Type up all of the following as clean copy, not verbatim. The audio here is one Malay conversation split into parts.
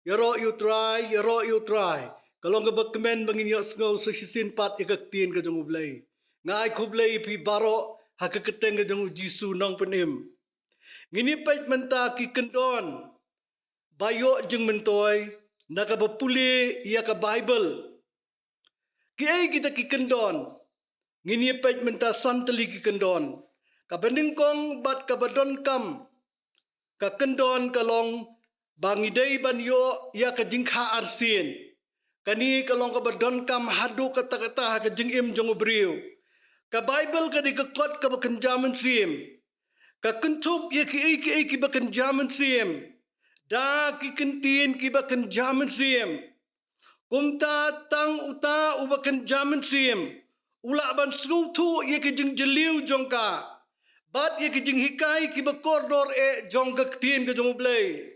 Ya ro you try. Kalau nga bakmen bangin yo sngo so sisin pat ikak tien ka jong ublay. Ngai kublay pi baro hakaketeng ka jong Jisu nong penim. Ngini pait menta ki kendon. Bayo jeng mentoy nakabapuli iya ka Bible. Ki ay kita ki kendon. Ngini pait menta santali ki kendon. Kabening kong bat kabadon kam. Ka kendon kalong bangidai banyo ya ka jingkha arsin. Kani kalong ka badon kam hadu kata-kata ka jingim jong ubriu. Ka Bible ka di kakot ka bakanjaman sim. Ka kentup ya ki bakanjaman sim. Da ki kentin ki bakanjaman sim. Kumta tang uta ubakanjaman sim. Ula ban snutu ya ki jing jeliu jong ka. Bat ya ki jing hikai ki bakordor jong ka ktin ka jong ublay.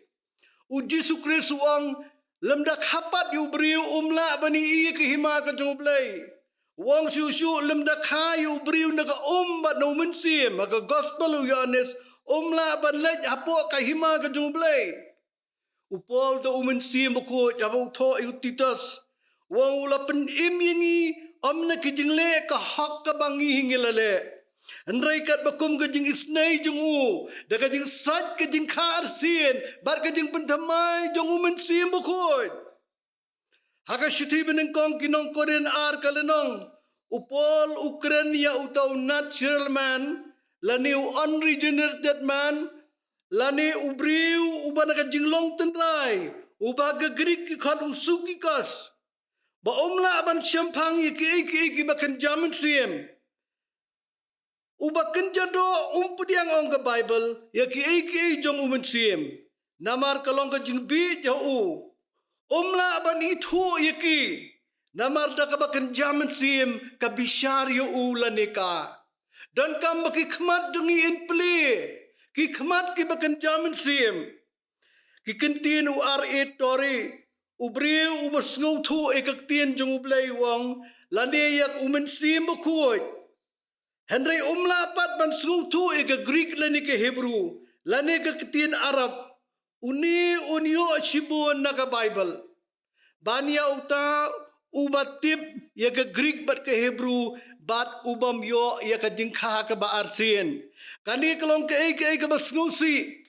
Jisu Kristus ang lemdak hapat yu beriu umla bani iya ke hima ka jong blay. Wang siu lemdak ha yu beriu naga bat no mensim maka gospel yu Yohanes umla ban lej hapo ka hima ka jong blay. Upol to mensim ko jabau to yu Titus. Wang ula pen im yingi omna ki jingle ka hak ka bangi hingilale. Andrai kat bakum ke jing isnai jung u, da ke jing sat ke jing kar sin, bar ke jing pentamai jung u men sim bukut. Haka syuti benengkong kinong koren ar kalenong, upol Ukraine utau natural man, lani unregenerated man, lani ubriu ubana ke jing long tenrai, ubaga Greek ikat usuki kas. Ba omla aban syampang iki bakan jaman sim. Ubakan jado umpediang ong ke Bible ya ki jong umen sim namar kalong ka jingbi jau umla ban itu ya ki namar da ka bakan jaman sim ka bishar yo ulaneka dan kam baki khmat dungi in pli ki khmat ki bakan jaman sim ki kentin u R8 tori ubriu ubasngu thu ekaktien jong ublay wong lane yak umen sim bukut. Henry umla pat ban srutu ega Greek lani ke Hebrew lani ke ketin Arab unio shibun naga Bible bania uta ubatip ya ke Greek bat ke Hebrew bat ubam yo ya ke jingkha ke ba arsin kani kelong ke basngusi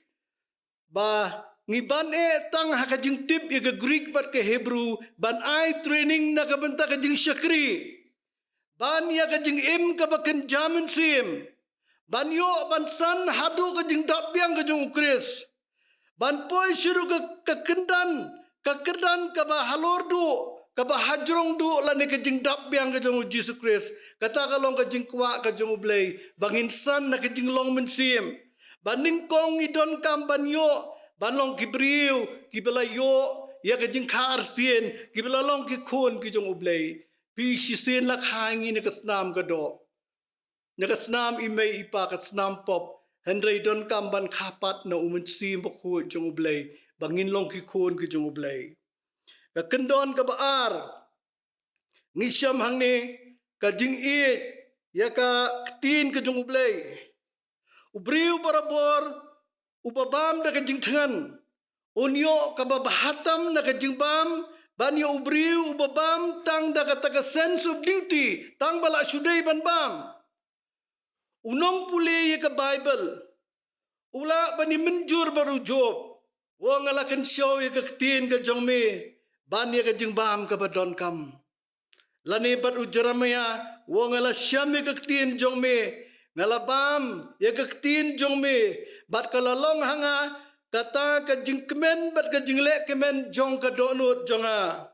ba ngiban tang ha ke jingtip ya ke Greek bat ke Hebrew ban ai training naga benta ke jing syakri ban ya ka jing im ka bakan jaman sim. Ban yo ban san hadu ka jing dapiang ka jong Kris. Ban poi syuru ka kendan ka ba halor du ka ba hajrong du lani ka jing dapiang ka jong Jesus Kris. Kata kalong ka jing kwa ka jong ublay bangin san na ka jing long men sim. Ban ningkong idon kam ban yo ban long kibriu kibala yo ya ka jing kar sien kibala long ki khon ki jong ublay. Pi sisin la khangi ne kasnam kado ne kasnam imei ipa kasnam pop henry don kamban khapat na umen sim bokhu jong ublay bangin long ki khon ki jong ublay ka kendon ka baar ngisham hangne ka jing it ya ka tin ka jong ublay ubriu barabor ubabam da ka jing thangan unyo ka babahatam na ka jing bam banyo ubriu ubabam tang daga sense of duty tang bala sudai ban bam unong puli ye ka Bible ula bani menjur baru job wong alakan show ye ka tin ka jongme ban ye ka jing bam ka badon kam lani bat ujaramaya wong ala syam ye ka tin jongme ngalabam ye ka tin jongme bat kalalong hanga kata ka jing kemen bat ka jing lek kemen jong ka donut jonga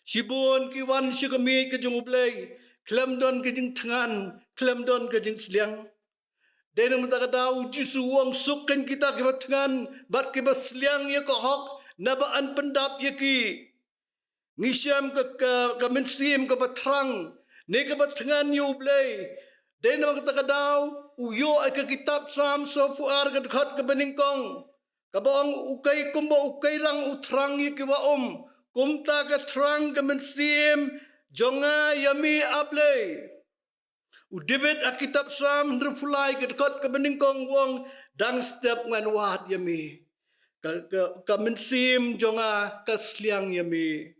sibun ki wan shi ka mi ka jong ublay klem don ka jing thangan klem don ka jing sliang den mata ka daw Jisu wong sukken kita ka thangan bat ka sliang ye ka hok na ba an pendap ye ki ngisham ka mensim ka batrang ne ka bathangan yu ublay den mata ka daw uyo ay ka kitab sam so fuar ka khat ka beningkong kabong ukay kumba ukay lang utrang yikiwa kumta ka trang ka mensim jonga yami ablay udibet akitab sam ndrufulay ka kot ka beningkong wong dang step ngan wat yami ka mensim jonga ka sliang yami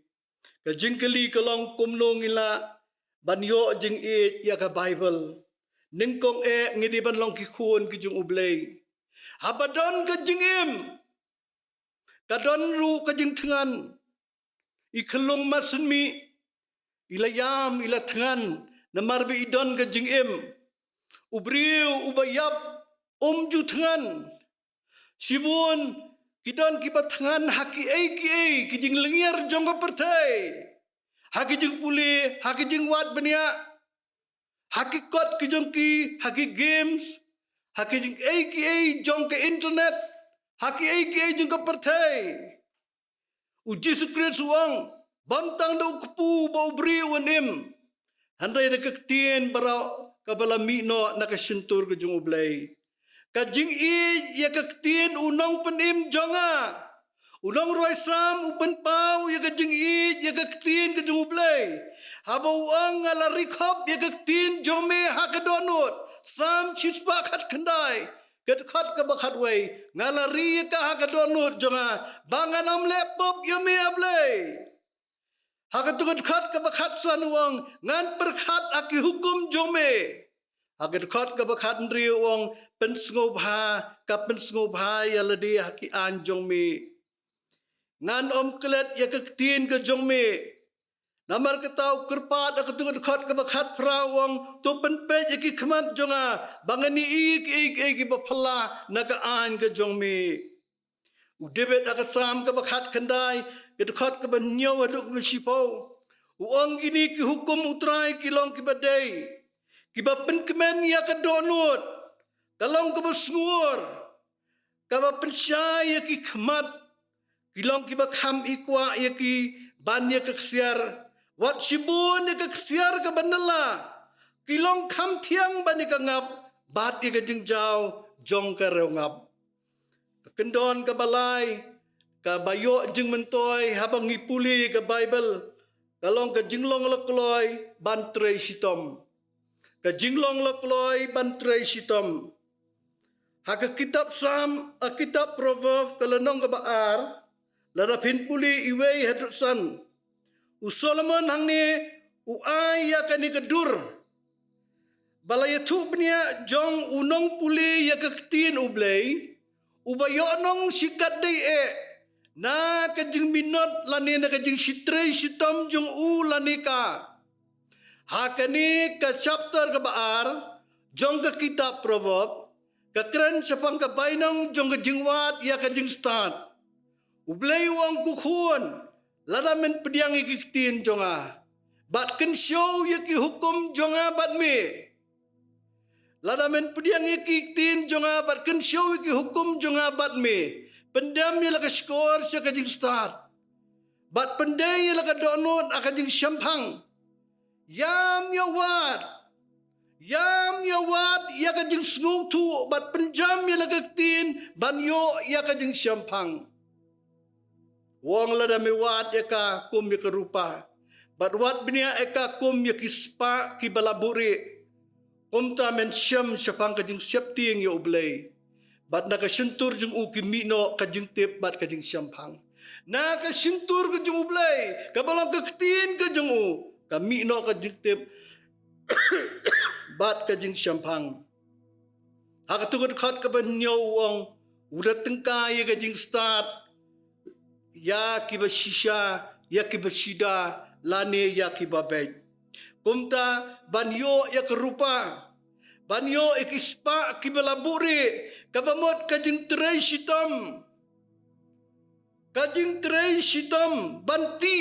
ka jingkali kalong kumnong ila banyo jing ya ka Bible ningkong ngidi ban long ki khun ki jung ublei habadon ka jingim kadon ru ka jing thengan iklong masenmi ila yam ila thengan namarbi idon ka jingim ubriu ubayap ju thengan sibun kidon kibat thengan haki ki jing lengiar jong ka pertai haki jing puli haki jing wat benia haki kot ki jong ki haki games haki jing jong ke internet haki jong ka pertai uji sukret suang bantang do kupu bau bri wanim handai de kektien barau kabala mino nakasentur ke jong ublai kajing ya kektien unong penim jonga unong roi sam upen pau ya kajing ya kektien ke jong ublai habau ang ala rikhop ya kektien jome hakadonut sam chispa khat khandai ket khat ka bakhat wei ngalari ka hakadonut jonga banganam lepop yome ablai hakatukut khat ka bakhat sanuang ngan perkhat aki hukum jome hakat khat ka bakhat ndriwang pensngobha ka pensngobha ya ladi haki an jongme ngan om klet ya kektien ke jongme namar ketau kerpat akatukut khat ka bakhat prawang to penpe yaki khmat jonga bangani ki baphala naka an ke jongme udebet akasam ka bakhat khandai kedekhat ke banyo aduk besipau uang gini ki hukum utrai kilong ki badai ki bapen kemen ya ka donut kalong ke besngur ka bapen syai ya ki khmat kilong ki bakham ikwa ya ki ban ya ke ksiar wat sibun ya ke ksiar ka bandala kilong kham thiang ban ka ngap bat ya ka jingjau jong ka reungap kendon ka balai ka bayo jing mentoy habang ngipuli ka Bible kalong ka jinglong lokloi bantrei sitom ka jinglong lokloi bantrei sitom haka kitab sam a kitab proverb kalanong ka baar larapin puli iwei hadrusan u Solomon hangni u ya kani kedur balayatu bnia jong unong puli ya kaktin ublei ubayo nong sikat dei na kajing minot lani na kajing sitrei sitom jong lani ka hakani ka chapter ka baar jong ka kitab proverb ka kren sapang ka bainong jong ka jingwat ya kajing start ublei wang kukhun ladamen pediang ikistin jonga bat ken show ya ki hukum jonga bat me ladamen pediang ikistin jonga bat ken show ki hukum jonga bat me pendam ya laka skor sa kajing start bat pendai ya laka donut akajing syampang yam ya wat ya kajing snutu bat penjam ya laka tin banyo ya kajing syampang wong lada me wat ya ka kum ya kerupa bat wat binia eka kum ya kispa ki balaburi kum ta men syam syapang kajing septing ya ublei bat nakasentur jung ukimino kajing tip bat kajing syampang nakasentur ke jung ublai kabalang keketin ke jung kamino kajing tip bat kajing syampang hakatukut khat ka banyo wong udah tengkai kajing start ya kibashisha ya kibashida lane ya kibabej kumta banyo ya kerupa banyo ikispa kibalaburi kabamot kajing trei sitom banti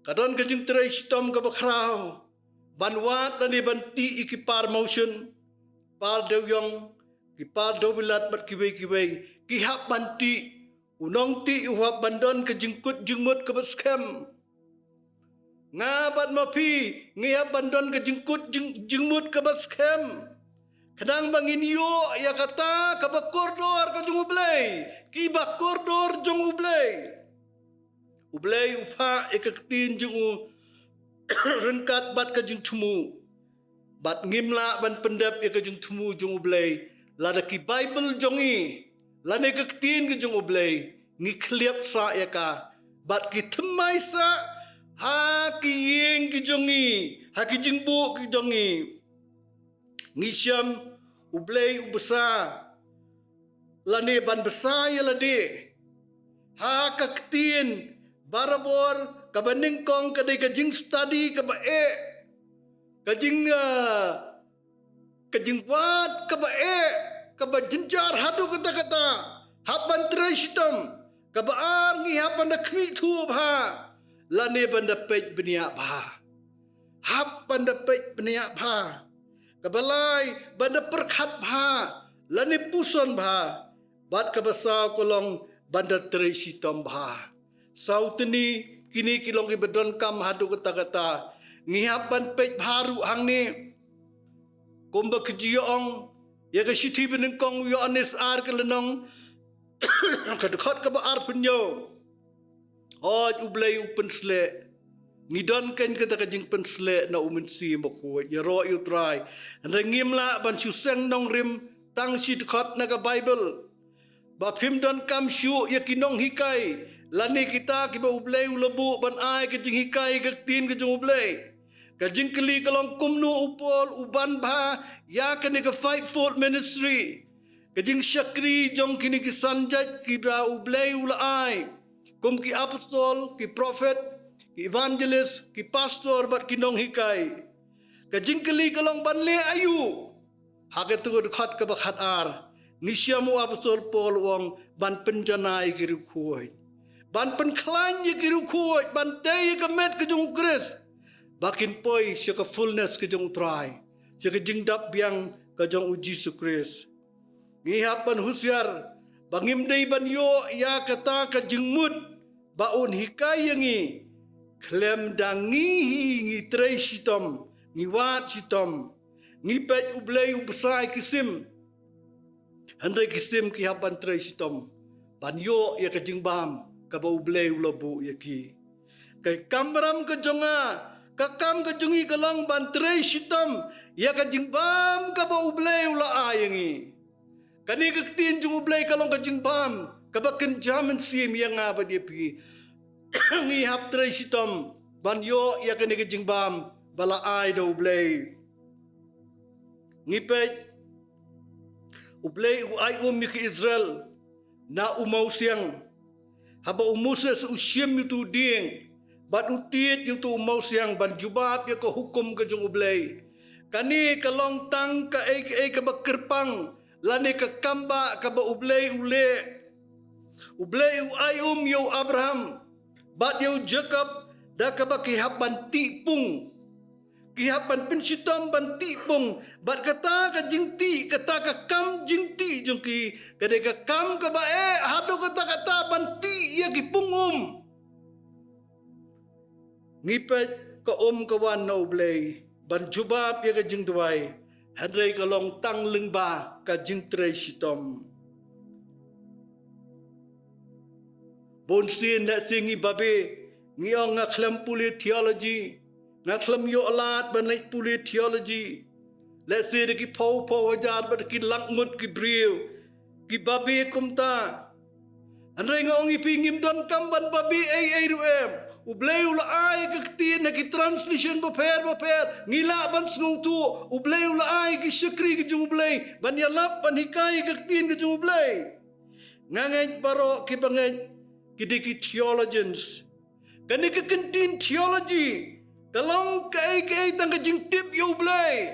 kadon kajing trei sitom kabakrao banwat lani banti ikipar motion par dewyong kipar dobilat bat kiwei kihap banti unong ti uhap bandon kajing kut jingmut kabat scam ngabat mapi ngihap bandon kajing kut jingmut kabat scam kadang bangin yo ya kata kabak koridor ka jung ublay kibak koridor jung ublay upa ekaktin jung rengkat bat ka jung tumu bat ngimla ban pendap ya ka jung tumu jung ublay lada ki Bible jongi lani kaktin ke jong ublay ngi kliap sa ya ka bat ki thmai sa ha ki yeng ki jongi ha ki jingbu ki jongi ngi syam ublay ubsa lani ban besa ya ladi ha kaktin barabor kabaning kong kadai kajing study ka ba kajing wat ka ba ka ba jinjar hadu kata hapan treshtam ka ba ngi hapan da khmi thu bha lane banda pej benia bha hapan da pej benia bha ka balai banda perkhat bha lane puson bha bat ka basa kolong banda treshtam bha sautni kini kilong ibedon kam hadu kata ngihapan pej baru hang ni kumba kejiong ya ke siti benengkong yo anis ar ke lenong kadkhot ka ba ar punyo hoj ublay upen sle ngidon ken kata kajing pen sle na umen si mokho ya ro yu try rengim la ban suseng nong rim tang sit khot na ka bible ba phim don kam shu ya kinong hikai lani kita ki ba ublay ulabu ban ai ke jing hikai ke tin ke jung ublay kajing keli kalong kumnu upol uban bha ya kene ka fightful ministry kajing syakri jong kini ki sanjat ki ba ublay ulai kum ki apostol ki prophet ki evangelist ki pastor bat kinong hikai kajing keli kalong banle ayu hagetu khat ka ba khat ar nisyamu apostol pol wong ban penjanai ki rukhoi ban pen klan ye ki rukhoi ban te ka met ka jung kris bakin poi syaka fullness ke jong try syaka jingdap biang ke jong uji sukris ngihapan husyar bangim dei ban yo ya kata ka jingmut baun hikai yangi klem dangi ngi trei sitom ngi wat sitom ngi pej ublay ubsai kisim handai kisim ki hapan trei sitom ban yo ya ka jingbam ka ba ublay ulabu yaki kai kamram ke jonga kakam ka jungi kalang bantrei sitam ya ka jingbam ka ba ublay ula ayangi kani ka tin jung ublay kalong ka jingbam ka ba kenjaman sim yang nga ba dia pi ngi hap trei sitam ban yo ya kani ka jingbam bala ai da ublay ngi pe ublay u ai mi ki Israel na umau siang haba umuses usyem itu ding bat utiet yu tu mau siang ban jubab ya ko hukum ke jung ublay kani kalong tang ka ka bakirpang lani ka kamba ka ba ublay ule ublay ay yu Abraham bat yu Jacob da ka ba kihapan tipung kihapan pensitam ban tipung bat kata ka jingti kata ka kam jingti jung ki kade ka kam ka ba hado kata ban ti ya ki pungum ngipet ka kawan na ublay ban jubab ya ka jing duway hanray ka long tang lingba ka jing trei sitom bonsin na singi babe ngiyong nga klam puli theology nga klam yo alat ban lay puli theology let's say ki pau wajar ban ki langmut ki briw ki babe kumta hanray nga ong ipingim don kamban babe ay ruem ublay ula ay kaktin na ki translation baper ngila ban snung tu ublay ula ay ki syakri ki jung ublay ban yalap ban hikay kaktin ki jung ublay ngangay baro ki bangay ki diki theologians kani ka kantin theology kalong kay tang ka jing tip yo ublay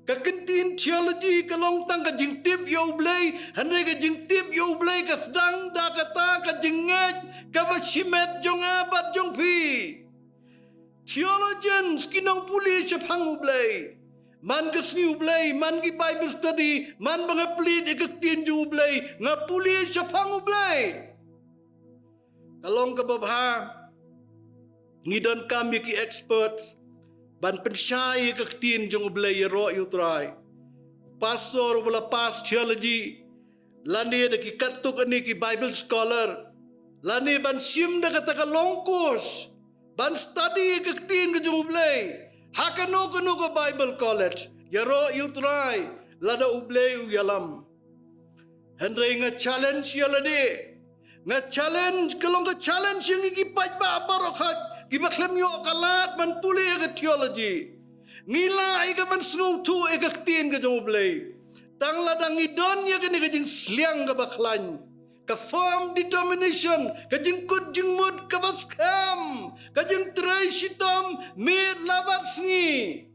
ka kantin theology kalong tang ka jing tip yo ublay hanay ka jing tip yo ublay ka sedang da kata ka jingaj kabashimet jong abat jong pi theologians kinong puli chapang ublay man kasni ublay man ki bible study man mga plead ikaktin jong ublay nga puli chapang ublay kalong kababha ngidon kami ki experts ban pensyai ikaktin jong ublay ro you try pastor wala past theology lani da ki katuk ani ki bible scholar lani ban sim da kata ka longkos ban study kaktin ka ublay hakano ka Bible college yaro you try lada ublay yalam Henry nga challenge yala de. Nga challenge kalong ka challenge yang ikipat ba barokat. Gibaklam yo kalat man puli ka theology. Ngila ika man snow tu ika ktin ka jong ublay. Tang ladang idon ya kini kajing sliang ka baklan. Ka firm determination, kajing kut jing mud ka baskam. Kajing try shitam mit labat sngi.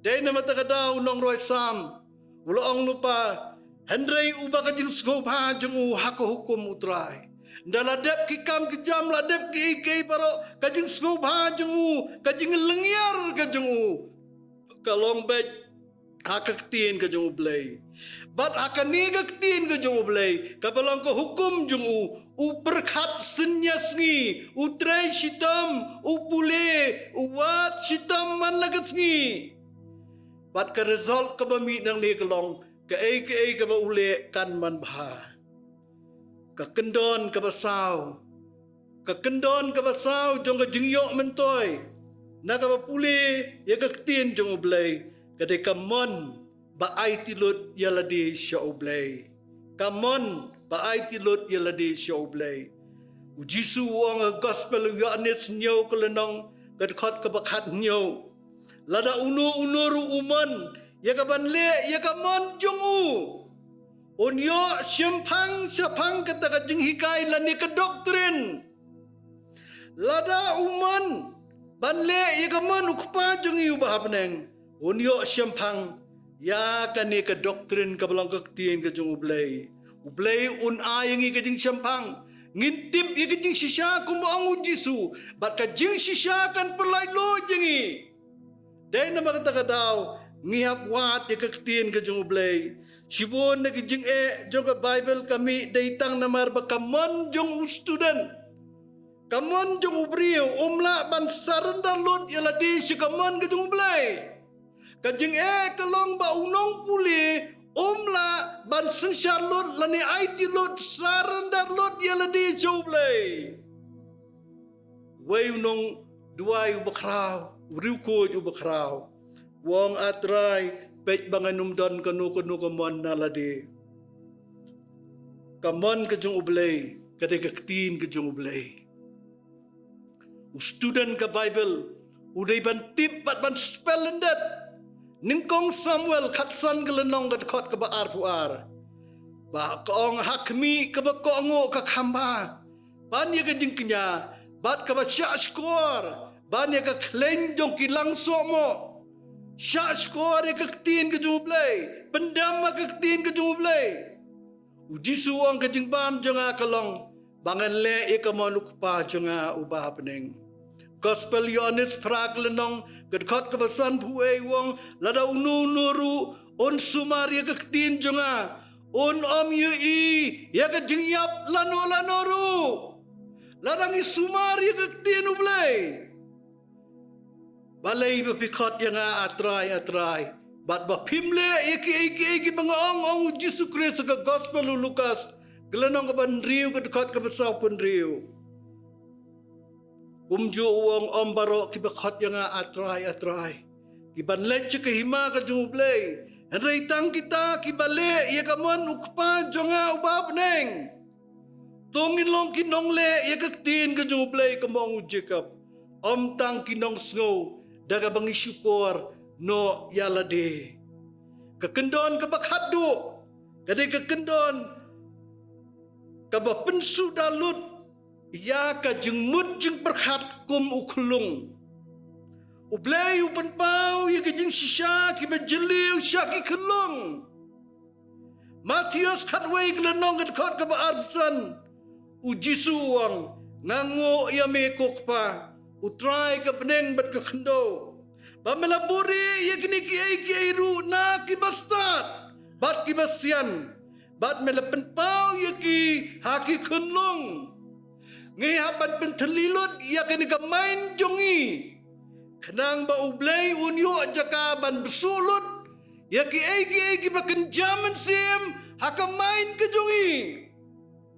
Day na matakadaw nong Roy Sam. Uloong lupa. Henry uba kajing skopa jong hako hukum utray. Daladep kikam kejam ladep ki ikay paro kajing skopa jong kajing lengyar kajong kalong bet hakaktiin ka jong ublay. Bat hakani kaktiin ka jong ublay. Kapalang ko hukum jong perkat senyas ngi. Utray sitam, upule, uwat sitam man lagat ngi. Bat ka result ka bami nang ni kalong. Ka ka ba ule kan man baha. Kakendon ka basaw. Kakendon ka basaw jong ka jingyok mentoy. Nakapapuli ya kaktiin jong ublay. Kadai kamon baay tilut yaladi siya ublay. Kamon baay tilut yaladi siya ublay. Ujisu ang gospel Yohanes nyaw kalanong kadkot kabakat nyaw. Lada uno ru uman ya kabanle ya kamon jong u. Onyo siyapang kata kajing hikay lani ka doktrin. Lada uman banle ya kamon ukpa jong iu bahabneng. Unyo siyempang ya kani ka doktrin ka balang kaktiin ka jong ublay. Ublay ayang ka jing siyempang. Ngintip ya ka jing sisya kumaang ujisu. Bat ka jing sisya kan perlaylo jingi. Day na makataka daw. Ngihap wat ya kaktiin ka jong ublay. Sibon na ka jing jong ka Bible kami daytang namar ba kamon jong student. Kamon jong ubriyo umla ban sarandar lot yaladi si kamon ka jong ublay. Kajing kalong ba unong puli umla ban sensyar lot lani IT lot sarandar lot yaladi joblay. Way unong duay ubakraw, uriwko ubakraw. Wong atray pet banganumdan kanu kamon naladi. Kamon kajong ublay, kadai kaktin kajong ublay. Student ka Bible, uday ban tip bat ban spellendet. Ningkong Samuel katsan gelenong kat kot ke baar puar. Ba kong hakmi ke ba kongo ka khamba. Ban ye ka jingknya, bat ka ba sya skor. Ban ye ka klenjong ki langsung mo. Sya skor ye ka ktin ke jublay. Pendam ka ktin ke jublay. Uji suang ka jingbam jonga kalong. Bangan le ye ka manukpa jonga ubah pening. Gospel Yohanes praglenong gadkot kabasan puwe wong lada unu nuru on sumari kaktin jonga on yu ya ka jingyap lano ru ladang sumari kaktin ublay balay bapikot yang atray bat ba pimle iki bangaong Jesus Christ ka Gospel Lukas glenong ka banriu gadkot kabasaw punriu. Kumju uang ombaro kibakot yang atray. Kibanlet ka hima ka jumublay. Henry tang kita kibale ya kamon ukpa jonga ubabneng. Tungin long kinong le ya kaktin ka jumublay kamong Jacob. Tang kinong snow daga bangi syukur no yalade. Kakendon kabakhado. Kadai kakendon kabapensu dalut. Ya ka jeng mut jeng perhat kum uklung. Ublay upan pau ya ka jeng sisya ki bajeliw sya ki kelung. Matius katway glenong kat kot ka baarsan. Uji suwang ngango ya mekok pa. Utray ka beneng bat ka kendo. Pamelaburi ya kini ki ru na ki bastat. Bat ki basyan. Bat melapen pau ya ki haki kelung. Ngihapan pentelilot ya kini kamain jongi. Kenang ba ublay unyo jakaban besulut. Ya ki bakan jaman sim hakamain ke jongi.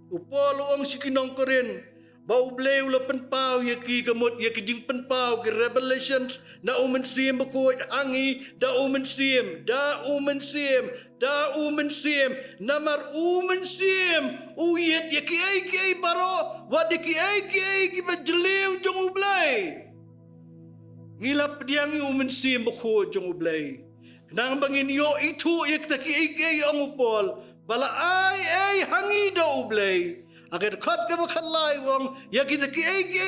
Upolo ang sikinong korin. Ba ublay ula penpau ya ki kamot ya ki jing penpau ki Revelations na umen sim bakuit angi da umen sim da siem namar siem uyet ya ki baro wat ki ki bajleu jong ublay ngilap diang siem bako jong ublay nang bangin yo itu ya ki ang upol bala ay hangi da ublay agar khat ka bakhalai wong ya ki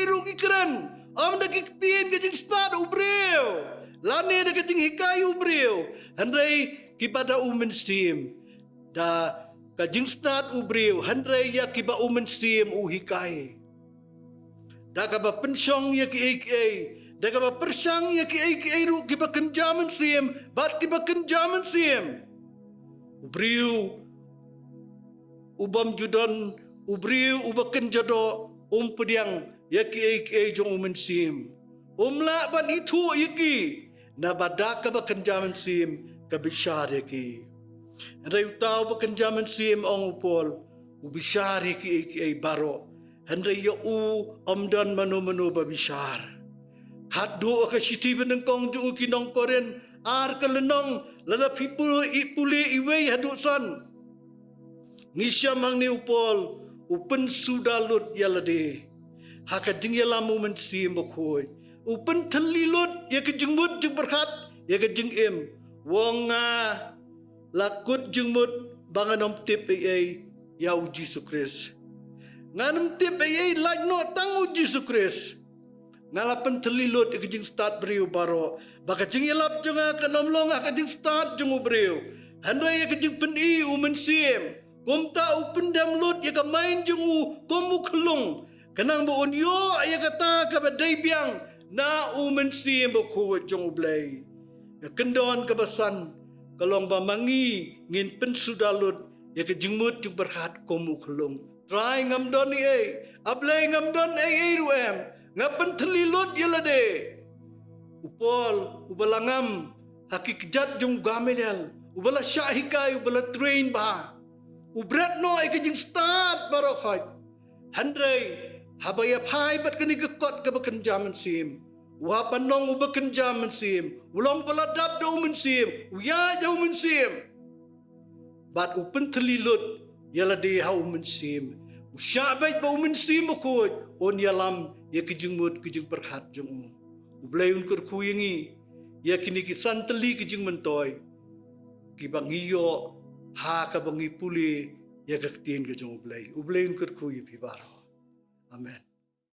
ru ikran am da kiktien ka jing stad ubreu lane da ka jing hikai ubreu handai kipada siem da ka jing stad ubreu handai ya kiba siem uhikai da ka ba pensyong ya ki da ka ba persang ya ki ru kiba kenjaman siem bat kiba kenjaman siem ubreu ubam judon ubriu ubaken jodo pediang ya ki jong siem la ban itu yaki na badaka baken jaman siem kabishar yaki andai utau baken jaman siem ong upol ubishar yaki baro andai yo amdan mano babishar haddo ka siti benengkong ju kinong koren ar kelenong lala people ipuli iwe hadu son nisya mang ni upol upen sudalut yalade haka jingyala moment sim bokhoy upen thalilut ya ke jengmut jeng berkat ya ke jeng em wonga lakut jengmut banganom tip ya Jesus Christ nganam tip like no tangu Jesus Christ ngalapan thalilut ya ke jeng start beriu baro baka jingyalap jonga kanomlong haka jeng start jeng beriu handai ya ke jeng peni sim kumta upendam lut ya ka main jungu komu kelung kenang bu unyo ya kata ka badai biang na sim bu ko jong blai ya kendon ka basan kalong ba mangi ngin pen sudalut ya ka jengmut jung berkat komu kelung try ngam don ni ablai ngam don ruem ngapen telilut ya lade upol ubalangam hakikjat jung gamelal ubala syahikai ubala train ba ubrat no ay kajing start barokay handray habaya phai bat kani gekot ka bakan jaman sim wa panong ubakan jaman sim ulong baladap do sim uya jau sim bat upen telilut yala de hau sim usyabai ba sim ko on yalam ya kijing mut kijing perhat jung ublayun kur kuyengi ya kini kisan teli kijing mentoy kibangiyo ha ka bangi puli ya ka tien ka jong ublay ker ku yi baro amen.